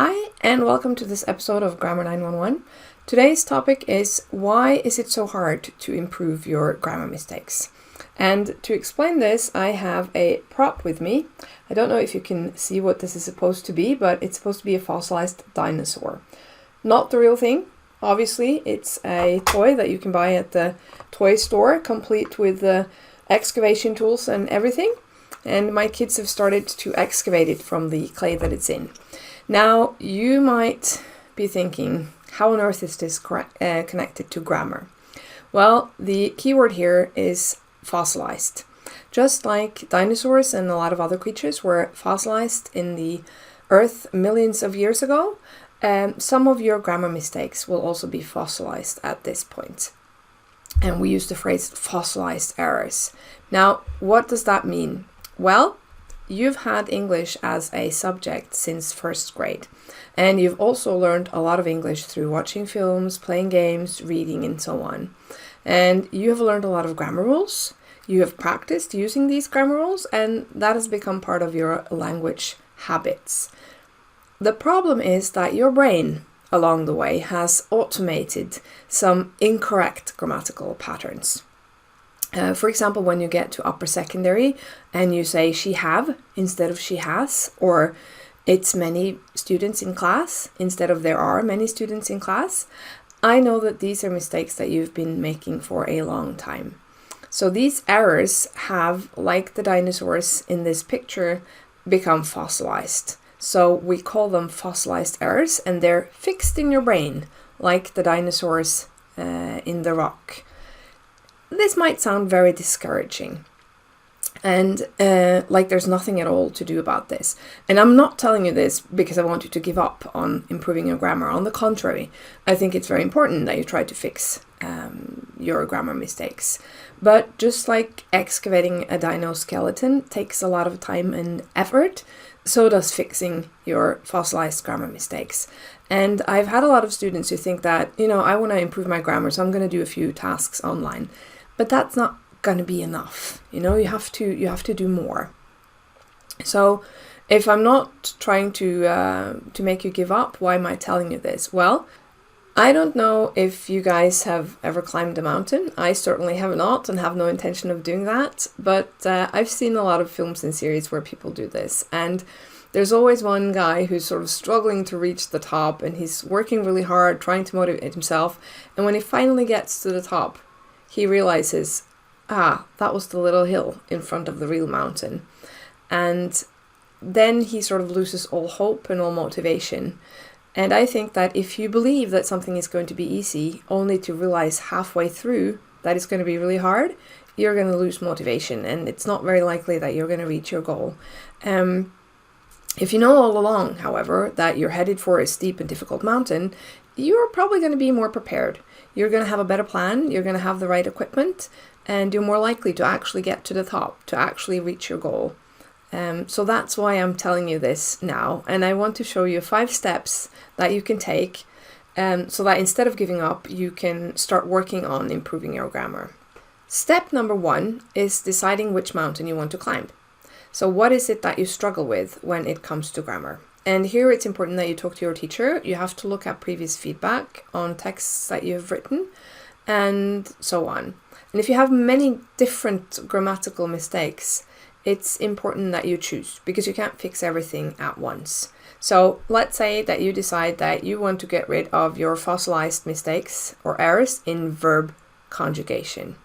Hi, and welcome to this episode of Grammar 911. Today's topic is why is it so hard to improve your grammar mistakes? And to explain this, I have a prop with me. I don't know if you can see what this is supposed to be, but it's supposed to be a fossilized dinosaur. Not the real thing, obviously. It's a toy that you can buy at the toy store, complete with the excavation tools and everything. And my kids have started to excavate it from the clay that it's in. Now, you might be thinking, how on earth is this connected to grammar? Well, the keyword here is fossilized. Just like dinosaurs and a lot of other creatures were fossilized in the earth millions of years ago, some of your grammar mistakes will also be fossilized at this point. And we use the phrase fossilized errors. Now, what does that mean? Well, you've had English as a subject since first grade, and you've also learned a lot of English through watching films, playing games, reading, and so on. And you have learned a lot of grammar rules. You have practiced using these grammar rules, and that has become part of your language habits. The problem is that your brain, along the way, has automated some incorrect grammatical patterns. For example, when you get to upper secondary and you say she have instead of she has, or it's many students in class instead of there are many students in class, I know that these are mistakes that you've been making for a long time. So these errors have, like the dinosaurs in this picture, become fossilized. So we call them fossilized errors, and they're fixed in your brain, like the dinosaurs in the rock. This might sound very discouraging and like there's nothing at all to do about this. And I'm not telling you this because I want you to give up on improving your grammar. On the contrary, I think it's very important that you try to fix your grammar mistakes. But just like excavating a dino skeleton takes a lot of time and effort, so does fixing your fossilized grammar mistakes. And I've had a lot of students who think that, I want to improve my grammar, so I'm going to do a few tasks online. But that's not going to be enough. You have to do more. So if I'm not trying to make you give up, why am I telling you this? Well, I don't know if you guys have ever climbed a mountain. I certainly have not and have no intention of doing that. But I've seen a lot of films and series where people do this. And there's always one guy who's sort of struggling to reach the top, and he's working really hard, trying to motivate himself. And when he finally gets to the top, he realizes, that was the little hill in front of the real mountain. And then he sort of loses all hope and all motivation. And I think that if you believe that something is going to be easy, only to realize halfway through that it's going to be really hard, you're going to lose motivation, and it's not very likely that you're going to reach your goal. If you know all along, however, that you're headed for a steep and difficult mountain, you're probably going to be more prepared. You're going to have a better plan, you're going to have the right equipment, and you're more likely to actually get to the top, to actually reach your goal. So that's why I'm telling you this now. And I want to show you 5 steps that you can take so that instead of giving up, you can start working on improving your grammar. Step number 1 is deciding which mountain you want to climb. So what is it that you struggle with when it comes to grammar? And here it's important that you talk to your teacher. You have to look at previous feedback on texts that you've written and so on. And if you have many different grammatical mistakes, it's important that you choose because you can't fix everything at once. So let's say that you decide that you want to get rid of your fossilized mistakes or errors in verb conjugation.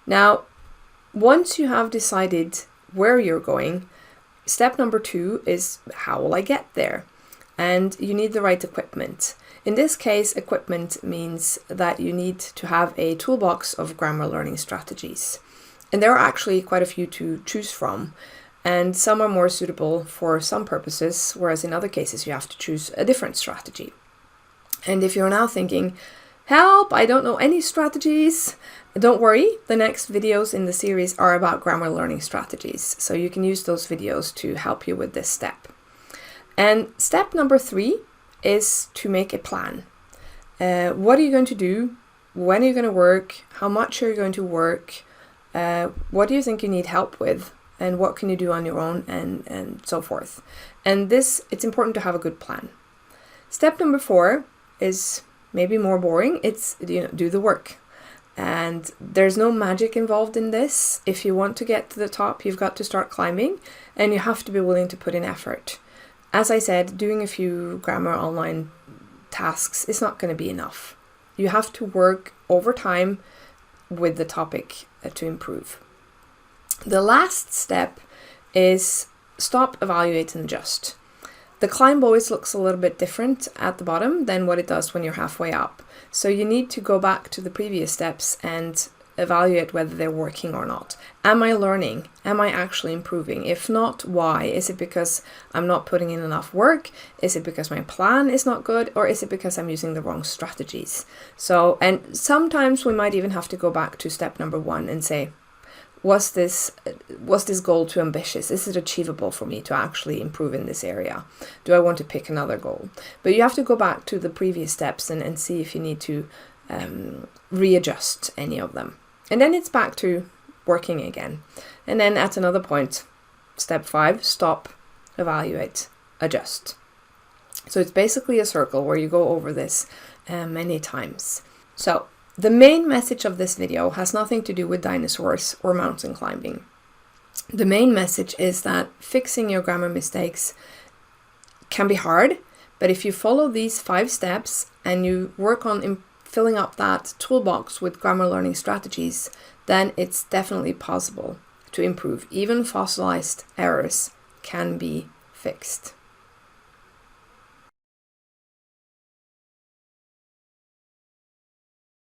Now, once you have decided where you're going, step number 2 is how will I get there? And you need the right equipment. In this case, equipment means that you need to have a toolbox of grammar learning strategies. And there are actually quite a few to choose from. And some are more suitable for some purposes, whereas in other cases you have to choose a different strategy. And if you're now thinking, help, I don't know any strategies, don't worry, the next videos in the series are about grammar learning strategies. So you can use those videos to help you with this step. And step number 3 is to make a plan. What are you going to do? When are you going to work? How much are you going to work? What do you think you need help with? And what can you do on your own, and so forth. And it's important to have a good plan. Step number 4 is maybe more boring. It's, do the work. And there's no magic involved in this. If you want to get to the top, you've got to start climbing, and you have to be willing to put in effort. As I said, doing a few grammar online tasks is not going to be enough. You have to work over time with the topic to improve. The last step is stop, evaluate, and adjust. The climb always looks a little bit different at the bottom than what it does when you're halfway up. So you need to go back to the previous steps and evaluate whether they're working or not. Am I learning? Am I actually improving? If not, why? Is it because I'm not putting in enough work? Is it because my plan is not good? Or is it because I'm using the wrong strategies? So, and sometimes we might even have to go back to step number 1 and say, was this goal too ambitious? Is it achievable for me to actually improve in this area? Do I want to pick another goal? But you have to go back to the previous steps and see if you need to readjust any of them. And then it's back to working again. And then at another point, step 5, stop, evaluate, adjust. So it's basically a circle where you go over this many times. So the main message of this video has nothing to do with dinosaurs or mountain climbing. The main message is that fixing your grammar mistakes can be hard, but if you follow these 5 steps and you work on filling up that toolbox with grammar learning strategies, then it's definitely possible to improve. Even fossilized errors can be fixed.